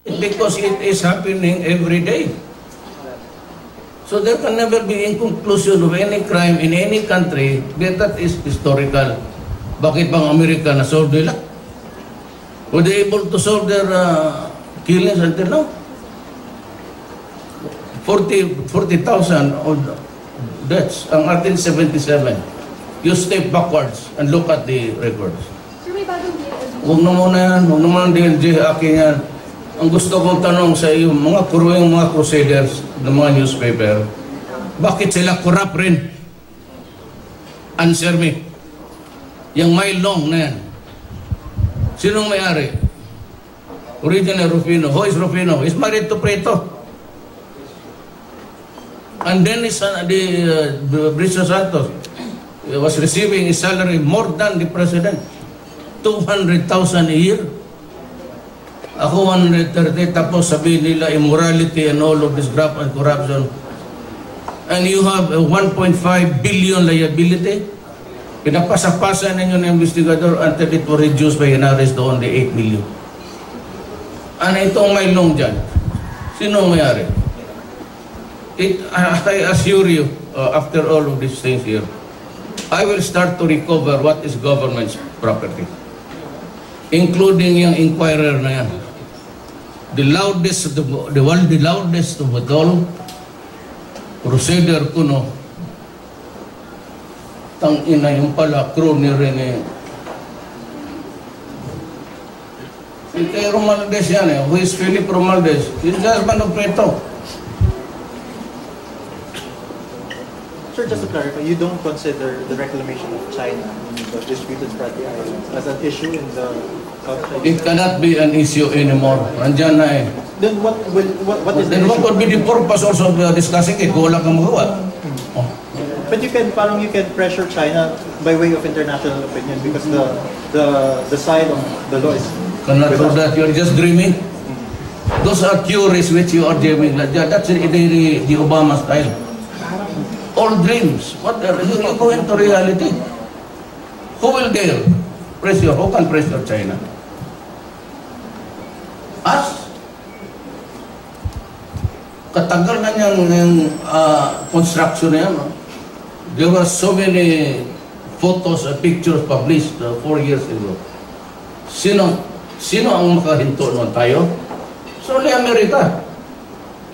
Because it is happening every day. So there can never be inconclusion of any crime in any country that is historical. Bakit bang Amerika na-solve nila? Were they able to solve their killings until now? 40,000 of deaths ang atin 77. You step backwards and look at the records. Sir, may bagong DLG. Huwag na muna yan, huwag naman ang DLG, akin yan. Ang gusto kong tanong sa iyo, mga kuruing mga crusaders ng mga newspaper, bakit sila corrupt rin? Answer me. Yung mile long na yan. Sinong may-ari? Original Rufino. Who is Rufino? He's married to Preto. And then Bricio Santos was receiving his salary more than the president. 200,000 a year. Ako 130, tapos sabihin nila immorality and all of this graft and corruption. And you have a 1.5 billion liability. Pinapasa-pasa ninyo ng investigador until it was reduced by Henares to only 8 million. Ano itong may long dyan? Sino mayari? I assure you, after all of these things here, I will start to recover what is government's property. Including yung inquirer na yan. The loudest of all, Crusader Kuno, tang ina yung pala, crew ni Rene. Si kay Romualdez yan who is Philip Romualdez? He's the husband of Preto. Sir, just to clarify, you don't consider the reclamation of China in the disputed Spratly Islands as an issue in the South China? It cannot be an issue anymore. Nandyan na eh. Then what is the Then what issue? would be the purpose also of discussing it? Kung wala kang magawa. Oh. But you can pressure China by way of international opinion because the side of the law is Cannot do that. You're just dreaming. Those are theories which you are dreaming. That's the Obama style. All dreams. What you go into reality? Who will dare pressure? Who can pressure China? Us? Katagal na yung construction na yan. There were so many photos and pictures published 4 years ago. Sino ang makahinto noon tayo? Solely Amerika.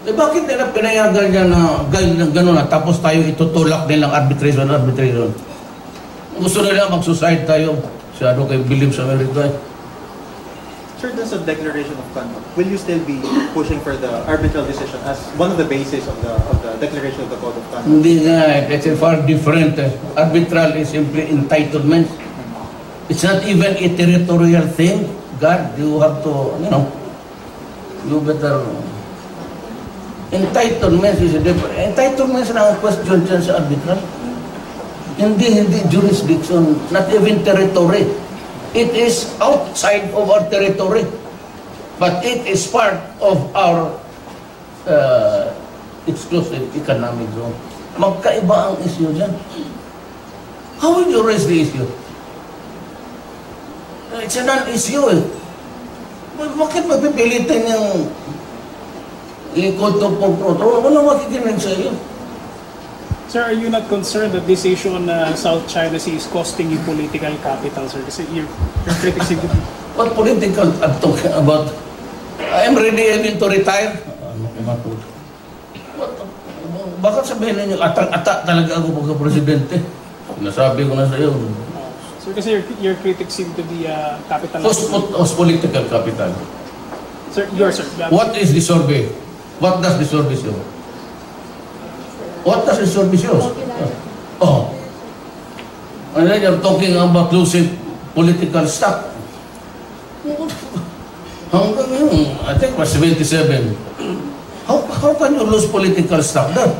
Eh bakit nila pinayagan niya na gano'n na tapos tayo itutulak nilang arbitration. Gusto nila mag-suicide tayo. Siyado kayo believe sa Amerika. Sir, there's a declaration of conduct. Will you still be pushing for the arbitral decision as one of the bases of the declaration of the code of conduct? Hindi nga, it's far different. Arbitral is simply entitlement. It's not even a territorial thing. God, you have to, you better... Entitlement is a different... Entitlement na ang question dyan sa arbitral. Hindi jurisdiction, not even territory. It is outside of our territory. But it is part of our exclusive economic zone. Magkaiba ang issue dyan. How will you raise the issue? It's a non-issue eh. Bakit mapipilitin yung ikot ng pagproto? Wala makikinig sa iyo. Sir, are you not concerned that this issue on South China Sea is costing you political capital, sir? Kasi your critics seem to be... What political I'm talking about? I am ready even to retire. Ano kumatulog? Bakit sabihin ninyo, atang-ata talaga ako pagka-presidente? Nasabi ko na sa iyo. Sir, kasi your critics seem to be capital... Who's political capital? Sir, sir. What is the survey? What does the survey show? What does the survey show? Oh. And then you're talking about losing political stock. Hanggang yun, I think was 77. How can you lose political stock there?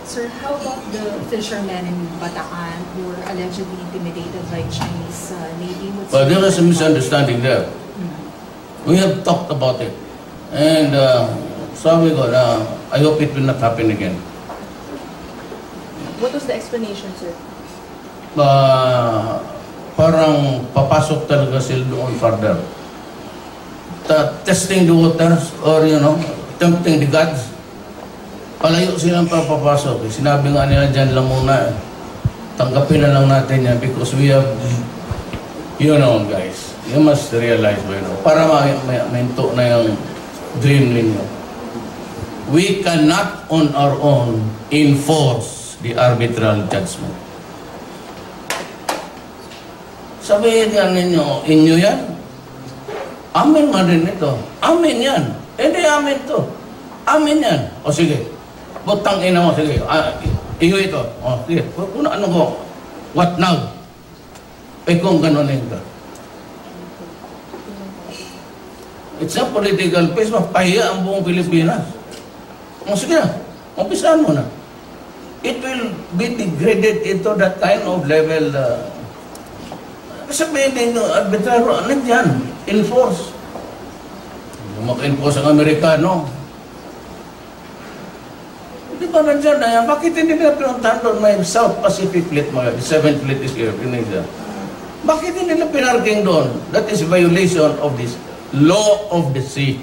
Sir, how about the fishermen in Bataan who were allegedly intimidated by Chinese Navy? Well, there is a misunderstanding there. We have talked about it. And sabi ko na, I hope it will not happen again. What was the explanation, sir? Parang papasok talaga sila doon further. testing the waters or, tempting the gods. Palayo silang papapasok. Sinabi nga nila dyan lang muna. Tanggapin na lang natin yan because we have, guys, you must realize, para mainto na yung dream ninyo. We cannot on our own enforce the arbitral judgment. Sabihin yan ninyo, inyo yan. Amin nga rin ito. Amin yan. Hindi amin to. Amin yan. O sige. Butang ina mo. Sige. Iyo ito. O sige. Kung ano ko. What now? Kung ganunin ka. It's a political case. Mapahiya ang buong Pilipinas. O sige na. Umpisahan mo na. It will be degraded into that kind of level. Sabihin ninyo, arbitraro, ano yan? Enforce. Maka-enforce ang Amerikano. Di ba nandiyan na yan? Bakit hindi nila pinuntahan doon? May South Pacific Fleet, mga 7th Fleet is here. Bakit hindi nila pinarking doon? That is violation of this law of the sea.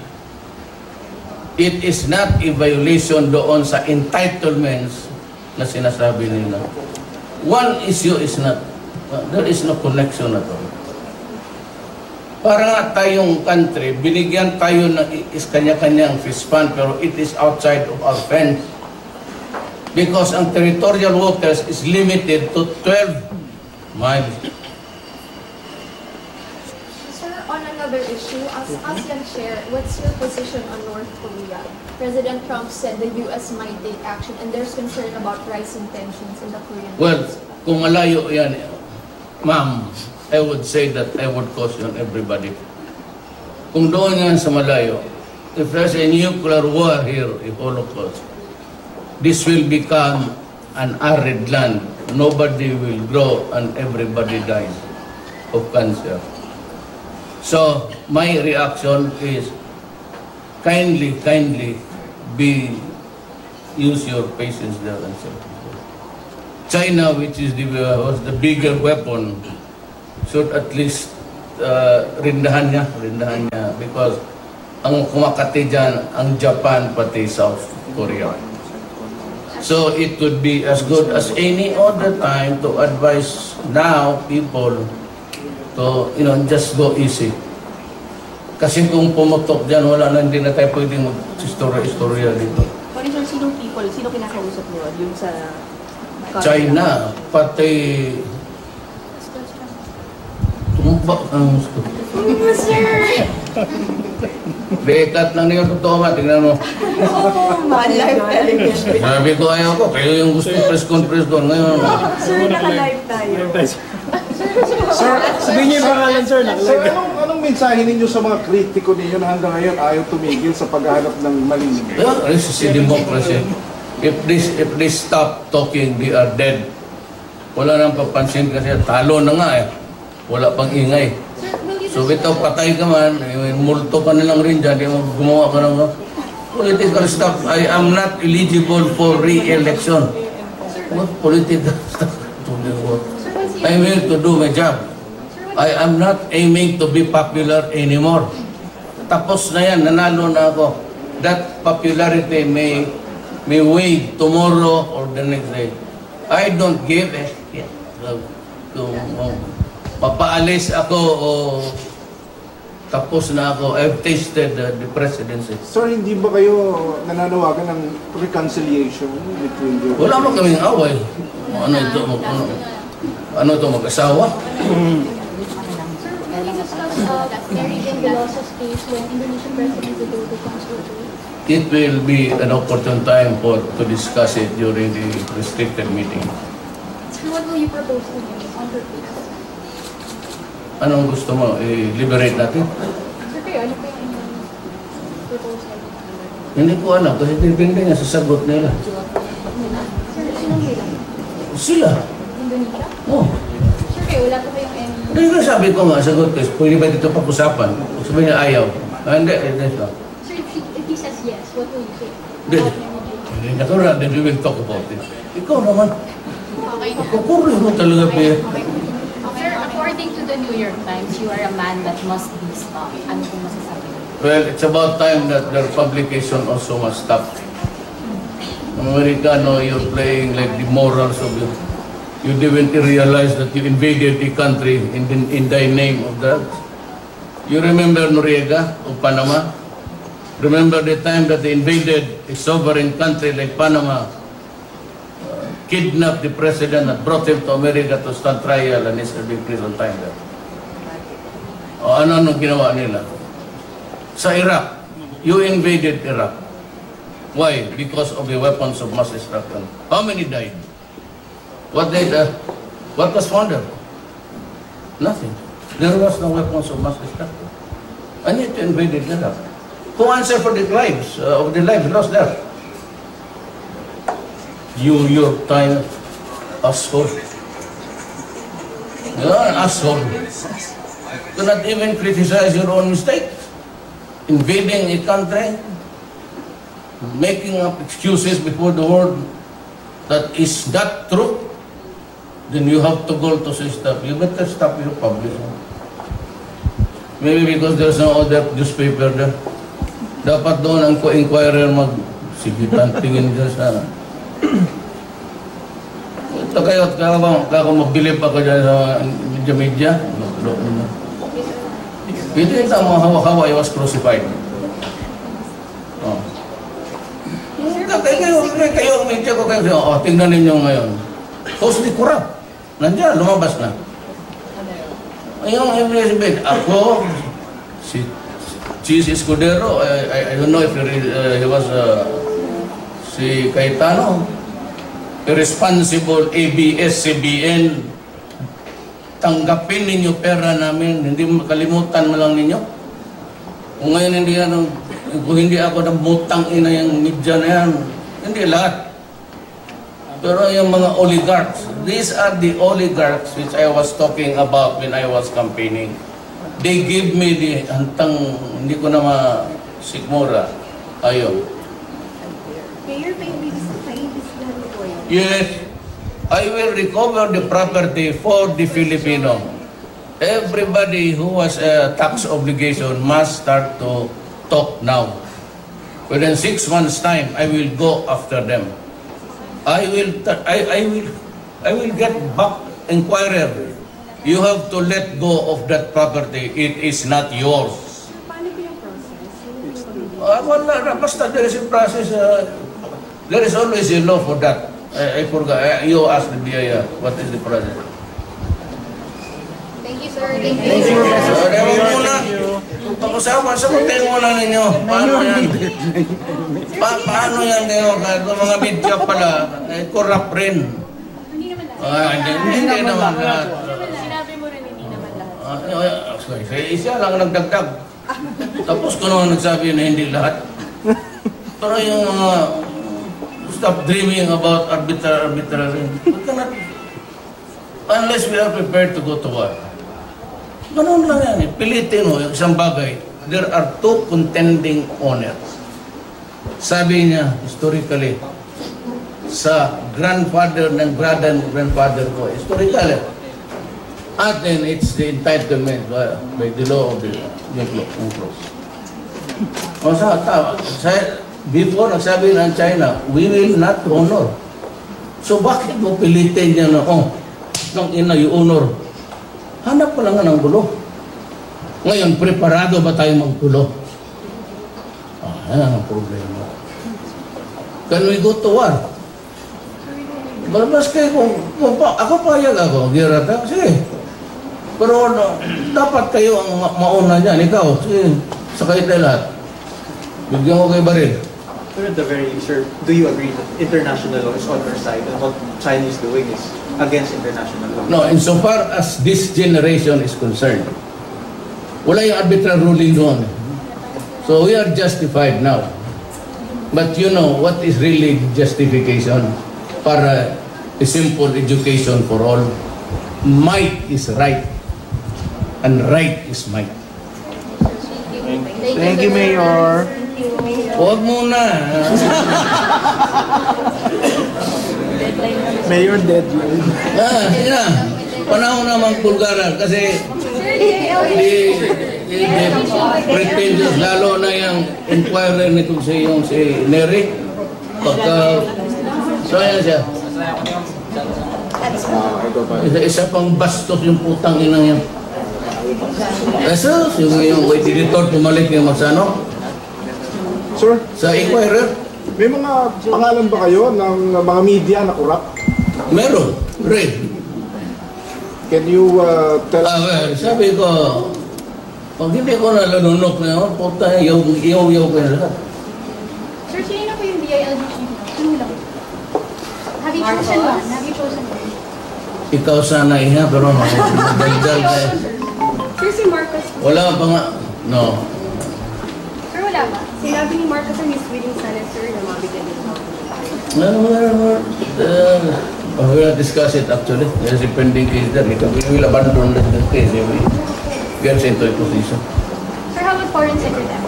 It is not a violation doon sa entitlements na sinasabi nila. One issue is not, there is no connection at all. Para nga tayong country, binigyan tayo ng kanya-kanyang fish fund, pero it is outside of our fence. Because ang territorial waters is limited to 12 miles. Sir, on another issue, as ASEAN chair, what's your position on North Korea? President Trump said the U.S. might take action and there's concern about rising tensions in the Korean Well, Peninsula. kung malayo yan, ma'am, I would say that I would caution everybody. Kung doon yan sa malayo, if there's a nuclear war here, a Holocaust, this will become an arid land. Nobody will grow and everybody dies of cancer. So, my reaction is kindly use your patience there and so. China, which is was the bigger weapon, should at least rindahan niya because ang kumakati dyan ang Japan pati South Korea. So it would be as good as any other time to advise now people to just go easy. Kasi kung pumutok dyan, wala na, hindi na tayo pwedeng mag-istorya dito. Sorry sir, sinong people? Sino kinakausap niyo? Yung sa China, pati Bekat lang niyo totoo ba? Tingnan mo. live television. Sabi ko ayaw ko. Kayo yung gusto press conference doon ngayon. Sir, naka-live tayo. Sir, sabihin niyo yung pangalan, sir. Sir, anong mensahe ninyo sa mga kritiko ninyo na hanggang ngayon ayaw tumigil sa paghahanap ng maling? This is a democracy. If they stop talking, they are dead. Wala nang papansin kasi talo na nga eh. Wala pang ingay. So ito, patay ka man, multo ka na lang rin dyan, di mo gumawa ka ng political stuff. I am not eligible for re-election. What political stuff to do what? I'm here to do my job. I am not aiming to be popular anymore. Tapos na yan, nanalo na ako. That popularity may wait tomorrow or the next day. I don't give a shit. Papaalis ako o tapos na ako. I've tasted the presidency. Sir, hindi ba kayo nananawagan ng reconciliation between you? Wala mo kaming away. Ano ito? Ano ito? Mag-asawa? Sir, will you discuss Mary Jane Veloso's case when Indonesian President Widodo comes to Korea? It will be an opportune time to discuss it during the restricted meeting. Sir, what will you propose to him on her case? Anong gusto mo? I-liberate natin? Sir, kayo, ano po yung proposal? Hindi ko alam kasi depende nga sa sagot nila. Sir, sinong nila? Sila? Indonesia? Oh. Sir, kayo, wala po kayong any... Hindi ko sabi ko nga, sagot ko, pwede ba dito pag-usapan? Sabi niya ayaw. Hindi, hindi siya. Sir, if he says yes, what will you say? Hindi. About Mary Jane? Hindi na ko then we will talk about it. Ikaw naman, Okay. kukurin mo talaga, Pia. Sir, according to the New York Times, you are a man that must be stopped. Ano kung masasabi niyo? Well, it's about time that their publication also must stop. Americano, you're playing like the morals of you. You didn't realize that you invaded the country in the name of that. You remember Noriega of Panama? Remember the time that they invaded a sovereign country like Panama, kidnapped the president and brought him to America to stand trial and he's serving prison time there. O ano ginawa nila? Sa Iraq, you invaded Iraq. Why? Because of the weapons of mass destruction. How many died? What was found there? Nothing. There was no weapons of mass destruction. And yet you invaded Iraq. Who answered for the lives of the lives lost there? Your time asshole. You're an asshole. Do not even criticize your own mistake. Invading a country, making up excuses before the world that is not true, then you have to go to say stop. You better stop your publishing. Maybe because there's no other newspaper there. Dapat doon ang co-inquirer magsigitan, tingin dyan sa... Ito kayo, kako mabilib ako dyan sa media. Ito yung tama, how I was crucified. Oh. Kayo ang media ko kayo, tingnan ninyo ngayon. Falsely corrupt. Nandiyan, lumabas na. Ayun, ako, si Cheese Escudero, I don't know if he was si Cayetano, irresponsible ABS-CBN, tanggapin ninyo pera namin, hindi makalimutan mo lang ninyo. Kung ngayon kung hindi ako namutang ina yung media na yan, hindi lahat. Pero yung mga oligarchs, these are the oligarchs which I was talking about when I was campaigning. They give me the hantang, hindi ko na masigmura. Ayun. Mayor, maybe this Yes. I will recover the property for the Filipino. Everybody who has a tax obligation must start to talk now. Within 6 months' time, I will go after them. I will get back inquirer. You have to let go of that property. It is not yours. Paano ba yung process? Wala, basta there is a process. There is always a law for that. I forgot. You asked the BIA, what is the process? Thank you, sir. Thank you. Sagutin muna ninyo. Paano yan? Paano yan kayo? Kung mga media pala, corrupt rin. Hindi naman lahat. Sinabi mo rin hindi naman lahat. Siya lang nagdagdag. Tapos ko naman nagsabi na hindi lahat. Pero yung mga stop dreaming about arbitrary. We cannot, unless we are prepared to go to war. Ganun lang yan. Pilitin mo yung isang bagay. There are two contending owners. Sabi niya, historically, sa grandfather ng grandfather ko, historically, at then it's the entitlement by the law of the UNCLOS. Before, nagsabi ng China, we will not honor. So bakit mo pilitin niya na, nang ina yung honor? Hanap pa lang nga ng gulo. Ngayon, preparado ba tayo maggulo? Yan ang problema. Can we go to war? Balabas kayo kung ako payag ako, Girata, sige. Pero dapat kayo ang mauna niyan, ikaw, sige, sakay tayo lahat. Bigyan ko kayo baril. But at the very least, sir, do you agree that international law is on our side and what China is doing is against international law? No, insofar as this generation is concerned, wala yung arbitral ruling doon. So we are justified now. But you know what is really justification para a simple education for all? Might is right and right is might. Thank you, Mayor. Huwag muna. Mayor deadline. Panahon naman pulgaran kasi pretentious, lalo na yung inquirer nito si Nery. Pagka, so yan siya. Ito pa. Isa pang bastos yung putang inang yan. Jesus, yung editor pumalik yung magsano Sir, sa inquirer. may mga pangalan ba kayo ng mga media na corrupt? Meron, Ray. Can you tell Well, sabi ko, pag hindi ko nalalunok na yun, puta, yaw-yaw ko yung lahat. Sir, sino na po yung DILG chief? Sino lang? Have you chosen one? Have you chosen one? Ikaw sana iha, pero magdagdag ka eh. Sir, si Marcos. Wala pa nga, no. Sir, wala ba? Sinabi ni Marcos ang misleading senator na mabigyan din. We will discuss it actually. There's a pending case there. We will abandon the case if we get into a position. Sir, how about foreign secretary?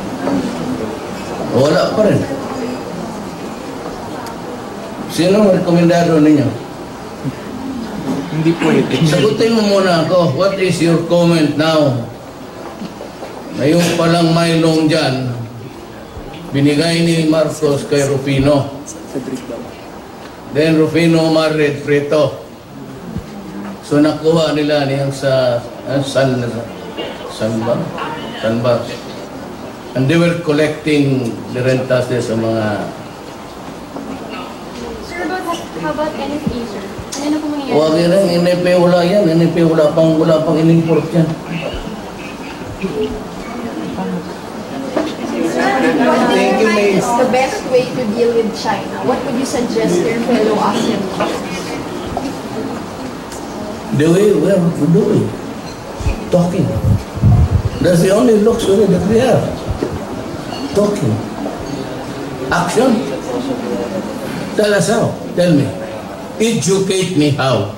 Wala pa rin. Sino ang rekomendado ninyo? Hindi pwede. Sagutin mo muna ako. What is your comment now? Ngayon palang Maylong dyan, binigay ni Marcos kay Rufino. Then Rufino married Prieto. So nakuha nila niyang sa San ba? And they were collecting the rentas sa mga... Sir, how about NFA, sir? Ano na po mangyayari? Huwag yan, NFP wala yan. NFP wala pang in-import yan. Thank you, Mace. The best way to deal with China, what would you suggest your fellow ASEAN countries? The way we're doing, talking. That's the only luxury that we have. Talking. Action. Tell us how. Tell me. Educate me how.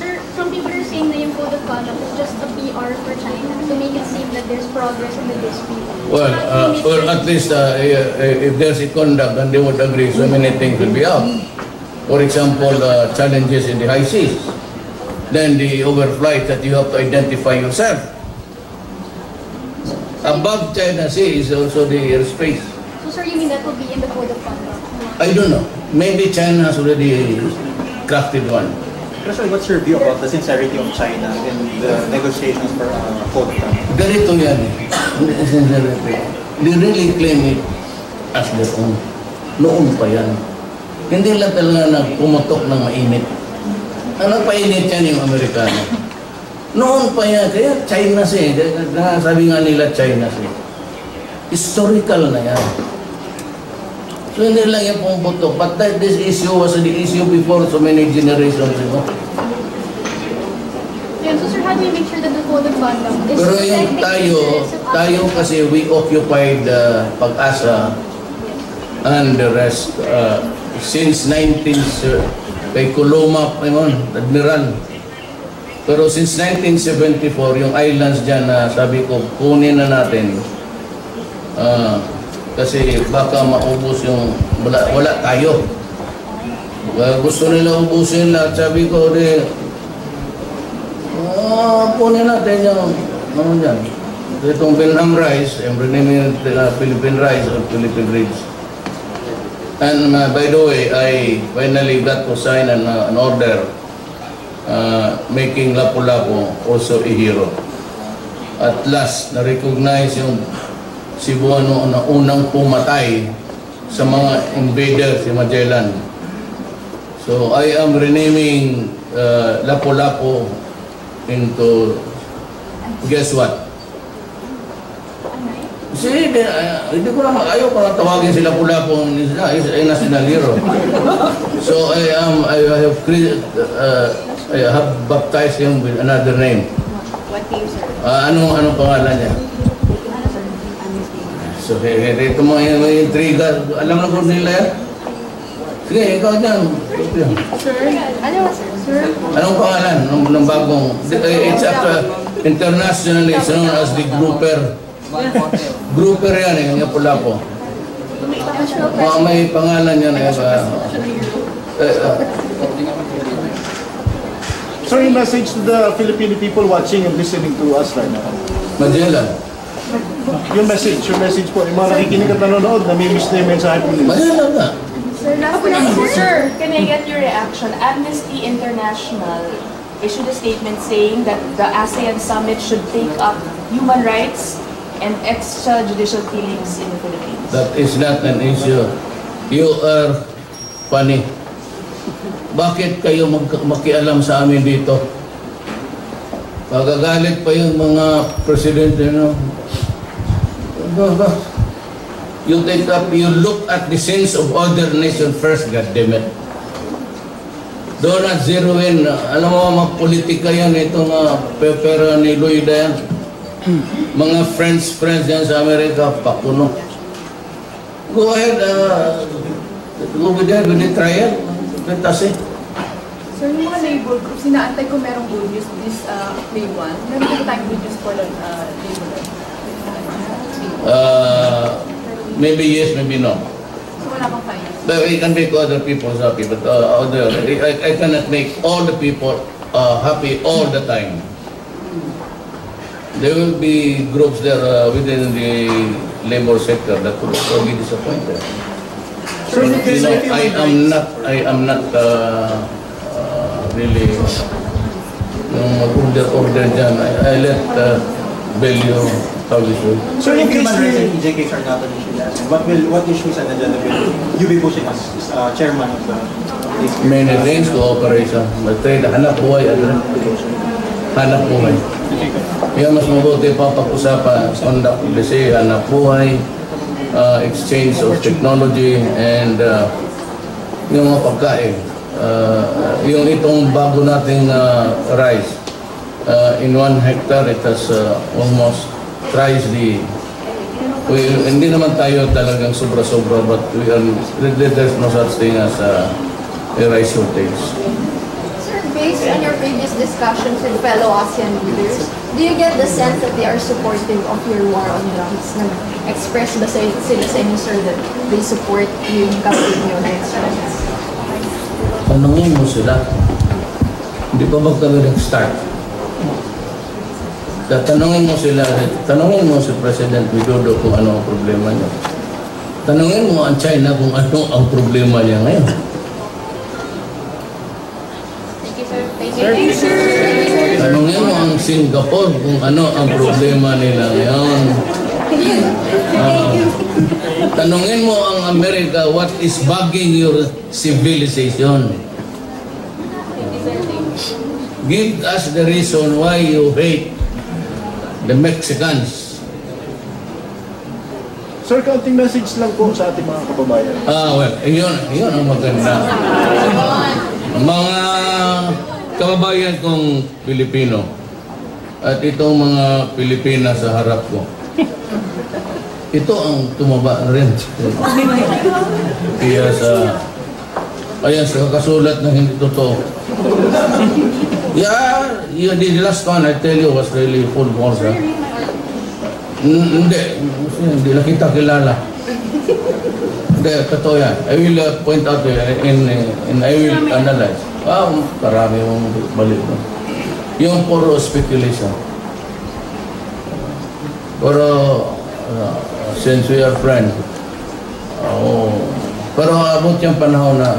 Sir, some people are saying na yung code of conduct is just a PR for China to make it seem that there's progress in the dispute. Well, at least if there's a conduct and they would agree, so many things will be out. For example, challenges in the high seas. Then the overflight that you have to identify yourself. Above China Sea is also the airspace. So, sir, you mean that will be in the code of conduct? I don't know. Maybe China has already crafted one. Pero sir, what's your view about the sincerity of China in the negotiations for code of conduct? Ganito yan. They really claim it as their own. Noon pa yan. Hindi lang talaga nagpumotok ng mainit. Ang nagpainit yan yung Amerikano. Noon pa yan. Kaya China siya. Sabi nga nila China siya. Historical na yan. So hindi lang yung pumuputok. But this issue was the issue before so many generations ago. Yeah, so, sir, how do you make sure that the code of conduct is Pero yung protecting the interests of tayo kasi we occupied Pag-asa and the rest since kay Kuluma, Admiral. Pero since 1974, yung islands dyan na sabi ko, kunin na natin. Kasi baka maubos yung, wala tayo. Gusto nila ubusin lahat. Sabi ko, kunin natin yung, ano dyan. Itong Benham Rice, yung renaming Philippine Rice or Philippine Rice. And by the way, I finally got to sign an order making Lapu-Lapu also a hero. At last, na-recognize yung Cebuano na unang pumatay sa mga invaders si Magellan. So I am renaming Lapu-Lapu into, guess what? Kasi hindi ko naman, ayaw ko na tawagin sila Lapu-Lapu ay national hero. So I have baptized him with another name. What name, sir? Anong pangalan niya? So, ito mo yung intriga. Alam na po nila yan? Sige, ikaw dyan. Sir, ano ba, sir? Sir? Anong pangalan ng bagong? It's internationally it's known as the grouper. Grouper yan, yung Lapu-Lapu. May pangalan yan. Sir, yung message to the Filipino people watching and listening to us right now. Magellan. Yung message po, yung mga nakikinig at nanonood, namimiss na yung mensahe po nila. Magellan nga. Sir, can I get your reaction? Amnesty International issued a statement saying that the ASEAN summit should take up human rights and extrajudicial killings in the Philippines. That is not an issue. You are funny. Bakit kayo makialam sa amin dito? Magagalit pa yung mga presidente, no? You take up, you look at the sins of other nation first, goddammit. Do not zero in. Alam mo, mga politika yan, itong pera ni Lloyda yan. Mga friends yan sa Amerika, pakuno. Go ahead, go with that, with the trial. Let us see. Sir, yung mga labor groups, sinaantay ko merong good news this May 1. Meron ko tayong good news for the labor groups. Maybe yes, maybe no. So wala pang fine. But we can make other people happy, but I cannot make all the people happy all the time. There will be groups there within the labor sector that will be disappointed. Sir, You know, I am not really order dyan. I let Belio publish it. Sir, if human rights and EJKs are not an issue, what issues and agenda will you be pushing as chairman of the Many things, cooperation. Trade, hanap buhay, hanap buhay. Yan mas mabuti pa pag-usapan, conduct policy, hanap buhay, exchange of technology, and yung mga pagkain. Yung itong bago nating rice, in 1 hectare, it has almost thrice the... hindi naman tayo talagang sobra-sobra, but there's no such thing as a rice shortage. Sir, based on your previous discussions with fellow ASEAN leaders, do you get the sense that they are supportive of your war on drugs? Nag-express ba sila sa inyo, sir, that they support yung campaign nyo na drugs? Tanungin mo sila. Hindi pa ba kami nag-start? Tanungin mo sila, tanungin mo si President Widodo kung ano ang problema niya. Tanungin mo ang China kung ano ang problema niya ngayon. Thank you, sir. Thank you, sir. Tanungin mo ang Singapore kung ano ang problema nila ngayon. Tanungin mo ang Amerika, what is bugging your civilization? Give us the reason why you hate the Mexicans. Sir, kaunting message lang po sa ating mga kababayan. Well, yun ang maganda. Mga kababayan kong Pilipino at itong mga Pilipina sa harap ko, ito ang tumaba rin. Kaya sa kakasulat na hindi totoo. Yeah, the last one I tell you was really full force. Hindi na kita kilala. Hindi, totoo yan. I will point out and I will analyze. Karami yung balik. Yung puro speculation. Pero, since we are friends, pero abot yung panahon na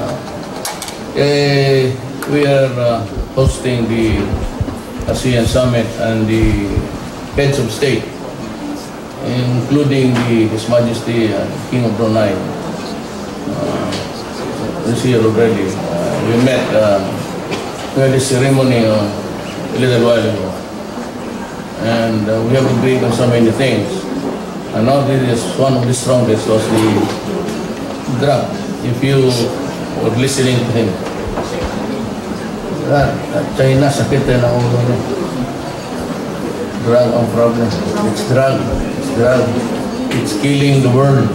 we are hosting the ASEAN Summit and the heads of state, including His Majesty King of Brunei, is here already. We met, we had a ceremony a little while ago, and we have agreed on so many things. And now this is one of the strongest was the drug, if you were listening to him. China, sakit na ang ulo niya. Drug ang problem. It's drug. It's drug. It's killing the world.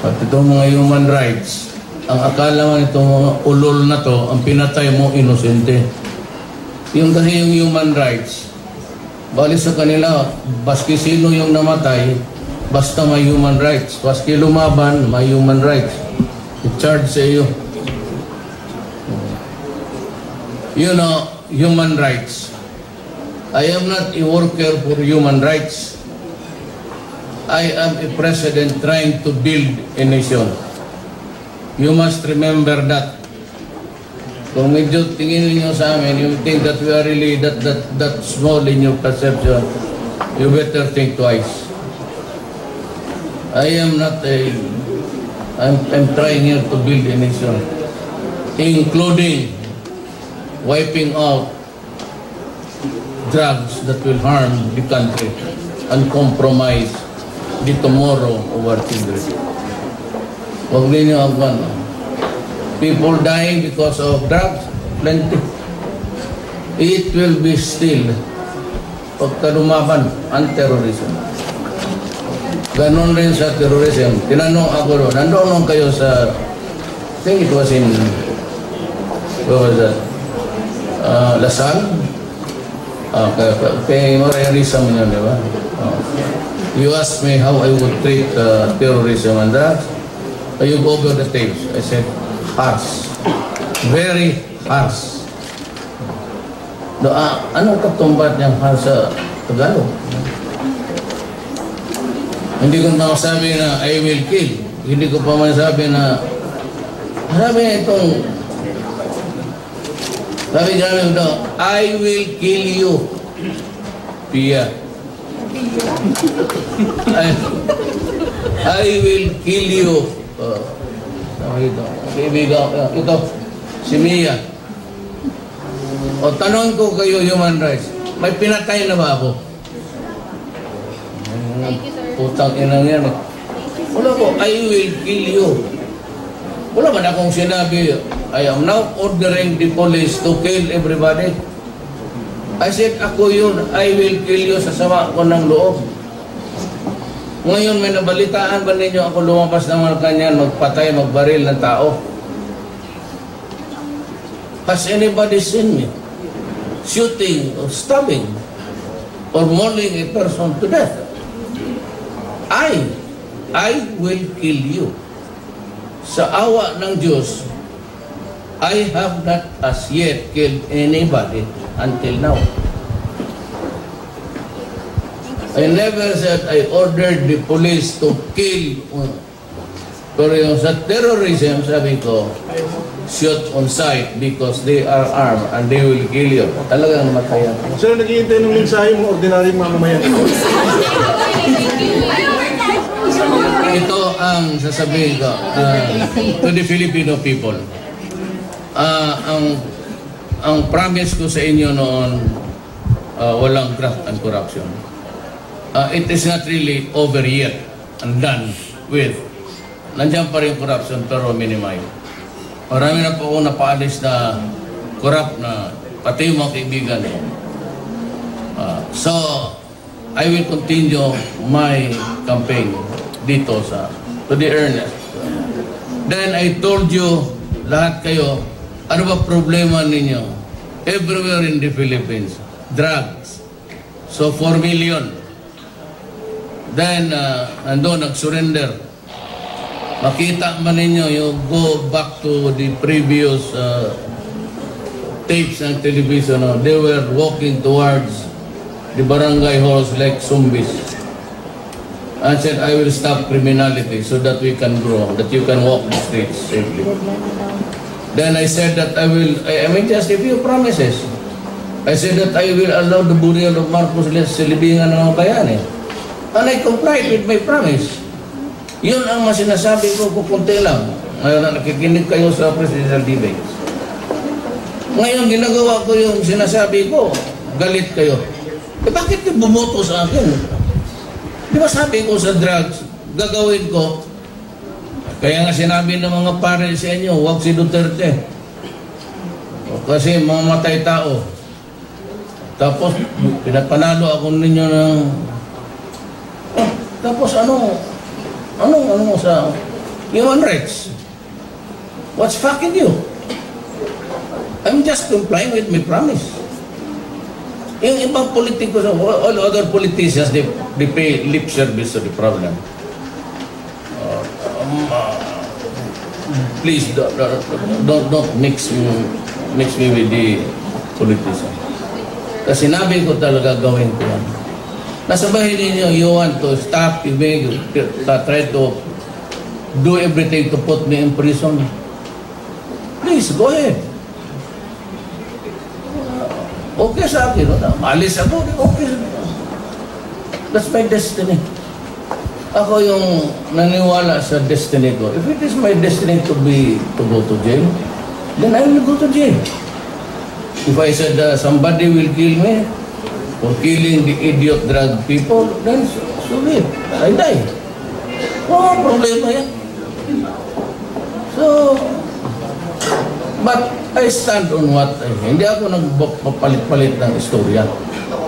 At itong mga human rights, ang akala man itong mga ulol na to, ang pinatay mo, inosente. Yung kasi yung human rights, bali sa kanila, baski sino yung namatay, basta may human rights. Baski lumaban, may human rights. I-charge sa iyo. You know, human rights. I am not a worker for human rights. I am a president trying to build a nation. You must remember that. Kung medyo tingin niyo sa amin, you think that we are really that small in your perception, you better think twice. I am not a... I'm trying here to build a nation, including wiping out drugs that will harm the country and compromise the tomorrow of our children. Huwag ninyo agwan. People dying because of drugs, plenty. It will be still pagkalumaban ang terrorism. Ganon rin sa terrorism. Tinanong ako doon, nandoon kayo sa, I think it was in, where was that? Lasal? Kay Maria-Risa mo yun, di ba? You asked me how I would treat terrorism and drugs. You go over the tapes. I said, harsh. Very harsh. Anong katumbat niyang harsh sa Tagalog? Hindi ko masabi na I will kill. Hindi ko pa masabi na sabi itong sabi namin ito, I will kill you. Pia. I will kill you. Sabi ito. Ito. Si Mia. O tanong ko kayo, human rights. May pinatay na ba ako? Thank you, sir. Putang inang yan. Wala ko, I will kill you. Wala man akong sinabi, I am now ordering the police to kill everybody. I said, ako yun, I will kill you sa sama ko ng loob. Ngayon, may nabalitaan ba ninyo ako lumabas ng Malacanang, magpatay, magbaril ng tao? Has anybody seen me shooting or stabbing or mauling a person to death? I will kill you. Sa awa ng Diyos, I have not as yet killed anybody until now. I never said I ordered the police to kill. Pero yung sa terrorism, sabi ko, shoot on sight because they are armed and they will kill you. Talagang matayan. Sir, naghihintay ng mensahe mo, ordinaryong mamamayan. Ito ang sasabihin ko to the Filipino people. Ang promise ko sa inyo noon, walang graft and corruption. It is not really over yet and done with. Nandiyan pa rin corruption pero minimize. Marami na po akong napaalis na corrupt na pati yung mga kaibigan. So, I will continue my campaign dito to the earnest. Then I told you, lahat kayo, ano ba problema ninyo? Everywhere in the Philippines, drugs. So 4 million. Then, ando, nag-surrender. Makita man ninyo, you go back to the previous tapes ng television. They were walking towards the barangay halls like zombies. I said, I will stop criminality so that we can grow, that you can walk the streets safely. Then I said that I made just a few promises. I said that I will allow the burial of Marcos sa libingan ng mga bayani. And I complied with my promise. Yun ang masinasabi ko, kukunti lang. Ngayon na nakikinig kayo sa presidential debates. Ngayon, ginagawa ko yung sinasabi ko, galit kayo. Bakit kayo bumoto sa akin? Di ba sabi ko sa drugs, gagawin ko, kaya nga sinabi ng mga pare sa inyo, huwag si Duterte. Kasi mamamatay tao. Tapos, pinapanalo ako ninyo ng... tapos ano sa human rights? What's fucking you? I'm just complying with my promise. Yung ibang politiko, all other politicians, they pay lip service to the problem. Please don't mix me with the politicians. Kasi sinabi ko talaga gawin ko yan. Nasabahin ninyo, you want to stop, you may try to do everything to put me in prison. Please, go ahead. Okay sa akin. Alis ako, okay sa akin. That's my destiny. Ako yung naniwala sa destiny ko. If it is my destiny to go to jail, then I will go to jail. If I said somebody will kill me for killing the idiot drug people, then so be it. I die. Oh, problema yan. So, but I stand on what hindi ako nagpapalit-palit ng istorya.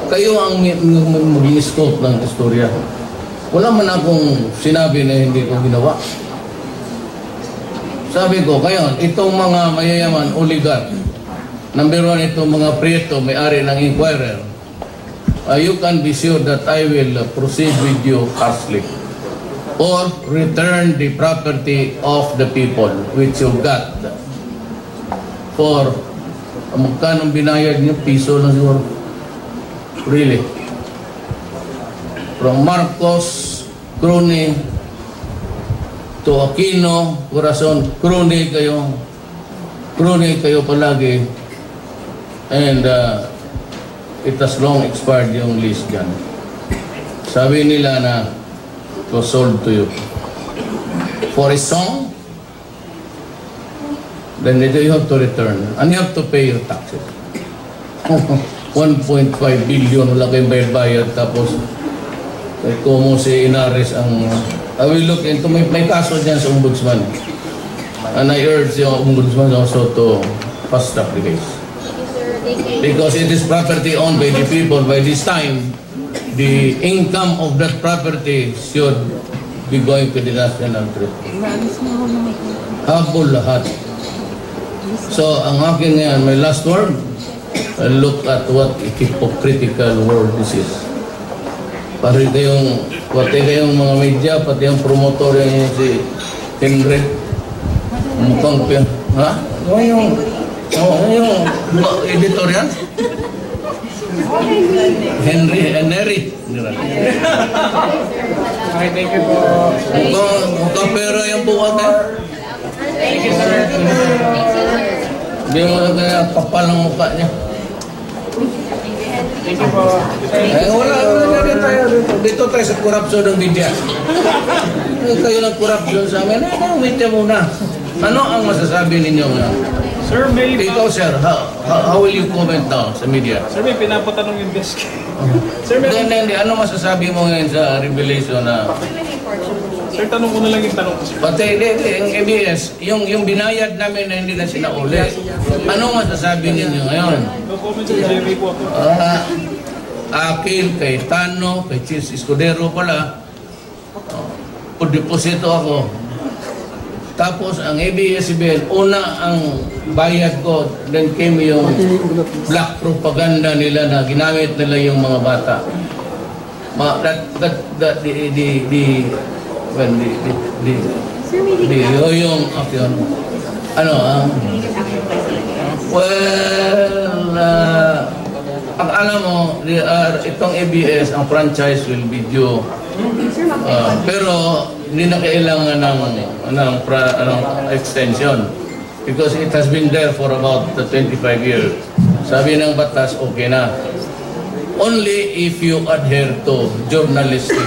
Kayo ang maging scope ng istorya. Wala man akong sinabi na hindi ko ginawa. Sabi ko, ngayon, itong mga mayayaman, oligarch, number one, itong mga Prieto, may-ari ng Inquirer, you can be sure that I will proceed with you harshly or return the property of the people which you got for magkano binayad niyo? Piso lang siguro. Really. From Marcos, Crony, to Aquino, Corazon, Crony kayo palagi. And it has long expired yung lease dyan. Sabi nila na it was sold to you. For a song, then you have to return. And you have to pay your taxes. 1.5 billion, wala kayong bayad. Tapos, como si Inares ang... I will look into may kaso dyan sa ombudsman. And I urge yung ombudsman also to fast track the case. Because it is property owned by the people. By this time, the income of that property should be going to the national treasury. Habol lahat. So, ang akin ngayon, my last word, look at what a hypocritical world this is. Pati kayong mga media, pati yung promotor yung si Henry. Mukhang pa. Ha? Yung editor yan? Henry. Okay, thank you po. Mukhang pera yung buwag eh. Thank you, sir. Hindi mo kaya kapal ang mukha niya. Thank you po. Wala na tayo dito. Dito tayo sa korupsyon ng media. Kayo ng korupsyon sa amin. Media muna. Ano ang masasabi ninyo nga? Sir, may... Ikaw, sir, how will you comment now sa media? Sir, may pinapatanong yung desk. Sir, may... Hindi. Ano masasabi mo ngayon sa revelation na... Sir, tanong ko na lang yung tanong ko, sir. Pati, yung ABS, yung binayad namin na hindi na sinauli. Ano masasabi ninyo ngayon? No comment, sir. Jerry po ako. Akin, kay Tano, kay Chis Escudero pala, deposito ako. Tapos ang ABS-CBN, una ang bayad ko, then came yung black propaganda nila na ginamit nila yung mga bata. Alam mo, itong ABS, ang franchise will be due. Pero hindi na kailangan ng extension because it has been there for about 25 years. Sabi ng batas, okay na. Only if you adhere to journalistic.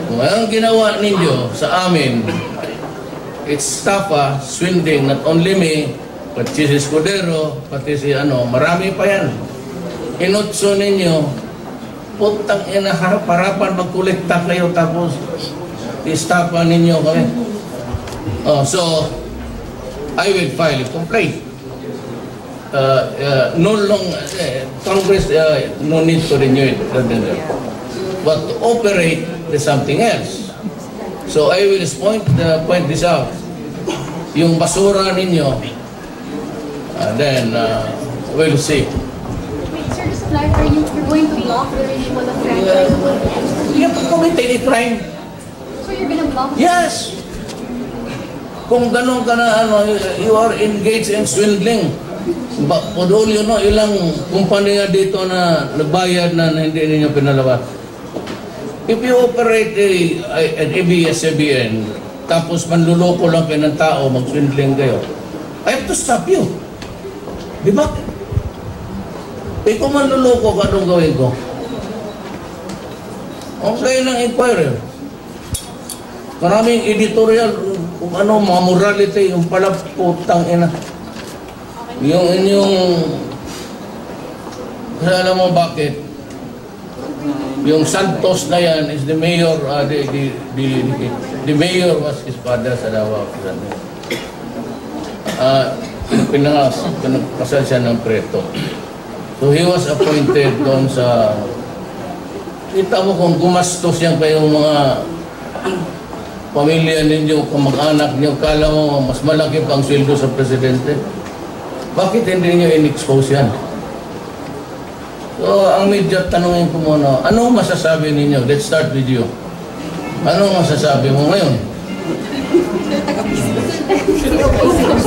Kung ang ginawa ninyo sa amin, it's staffa, swindling, not only me, but si Escudero, pati si marami pa yan. Inutso ninyo, putang ina, harap-harapan magkolekta kayo tapos istapa ninyo kami. So, I will file a complaint. Congress no need to renew it. But to operate, there's something else. So I will point this out. Yung basura ninyo, then we'll see. Wait, sir, just clarify, you're going to block the renewal of franchise? You have committed a crime. So you're gonna block? Yes. Kung ganun ka na, you are engaged in swindling. Pudulyo, no, ilang kumpanya dito na nagbayad na hindi ninyo pinalabas. If you operate an ABS-CBN, tapos manluloko lang kayo ng tao, mag-swindling kayo, I have to stop you. Di ba? Eh kung manluloko ka, anong gawin ko? Ang kayo ng inquirer. Maraming editorial, kung ano, mga morality, yung pala putang ina. Yung inyong, kasi alam mo bakit? Yung Santos na yan is the mayor, the mayor was his father sa Davao. Pinagkasal siya ng preto. So he was appointed doon sa, kita mo kung gumastos yan kayong mga pamilya ninyo, kamag-anak niyo, kala mo mas malaki pang sweldo sa presidente. Bakit hindi niyo in-expose yan? So, ang media, tanungin ko muna, ano masasabi ninyo? Let's start with you. Ano masasabi mo ngayon?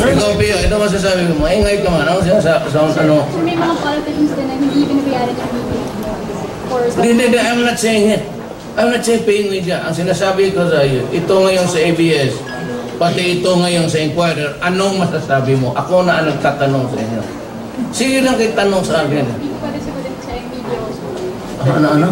Ikaw, Pia, ito masasabi mo. Ingay ka man. Ano sinasabi? Ano? So may mga politicians din na hindi binabayaran ng media. Hindi, I'm not saying it. I'm not saying paying media. Ang sinasabi ko sa iyo, ito ngayon sa ABS, pati ito ngayon sa Inquirer, anong masasabi mo? Ako na ang nagtatanong sa inyo. Sige lang kayo tanong sa akin. Hindi ko pa rin sagutin sa media also. Ano?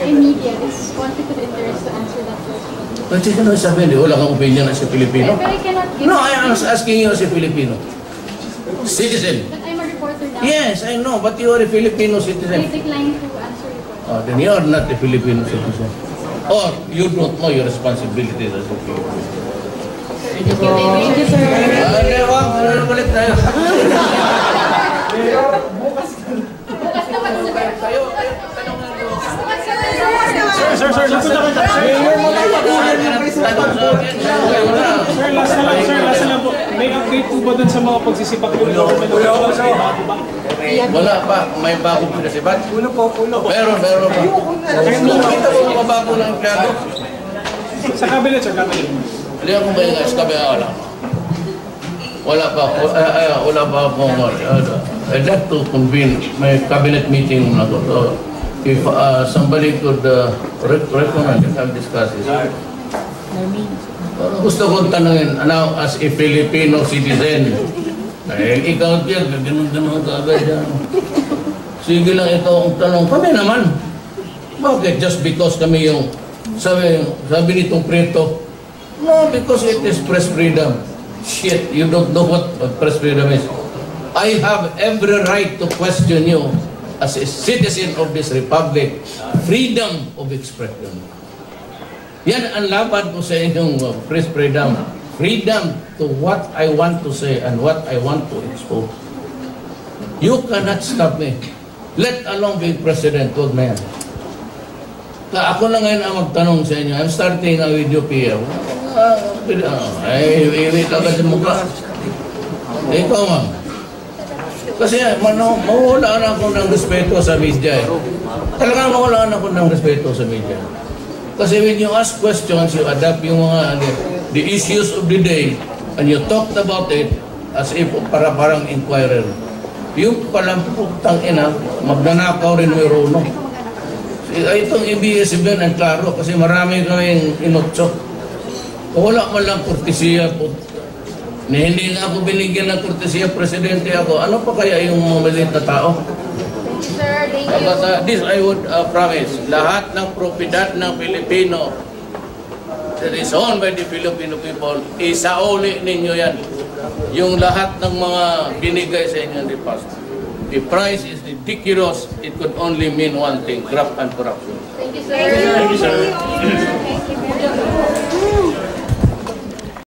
In media, this conflict of interest to answer that question. Pwede ka naman sabihin, di wala kang opinion as a Filipino? But I cannot give... No, I am asking you as a Filipino. Citizen. But I'm a reporter now. Yes, I know, but you are a Filipino I citizen. decline to answer your question. Oh, then you are not a Filipino citizen. Or you don't know your responsibilities as a Filipino. Thank you, sir. Hindi, wag. Balik tayo. Sir, last na lang. Sir, last na lang po. May update po ba dun sa mga pagsisipak yung Wala pa. May bago po na si Bat. Ulo po. Meron pa. Kita mo mga bago ng empleyado. Sa cabinet, sir, cabinet. Hindi ako ba yung wala. Wala pa. Wala pa akong I'd like to convene my cabinet meeting na to. So, if somebody could recommend, I'll discuss this. Gusto kong tanungin, as a Filipino citizen, ikaw diyan, ganun ka agad yan. Sige lang ito ang tanong. Kami naman, bakit just because kami yung, sabi nitong preto, no, because it is press freedom. Shit, you don't know what press freedom is. I have every right to question you as a citizen of this republic. Freedom of expression. Yan ang laban ko sa inyong press freedom. Freedom to what I want to say and what I want to expose. You cannot stop me. Let alone be president. Huwag na yan. Ako na ngayon ang magtanong sa inyo. I'm starting with you, Pierre. Wait agad yung mukha. Ikaw, ma'am. Kasi mawala na ako ng respeto sa media. Talagang mawala na ako ng respeto sa media. Kasi when you ask questions, you adapt yung mga the issues of the day and you talked about it as if parang inquirer. Yung palang putang ina, magnanakaw rin may rono. Itong ABS-CBN ang klaro kasi marami kaming inutso. Wala man lang kortesiya po. Hindi nga ako binigyan ng kortesiya, presidente ako. Ano pa kaya yung mga maliit na tao? Sir, thank you. But this I would promise, lahat ng propiedad ng Pilipino that is owned by the Filipino people, isauli ninyo yan. Yung lahat ng mga binigay sa inyo in the past. The price is ridiculous. It could only mean one thing, graft and corruption. Thank you, sir. Thank you, sir.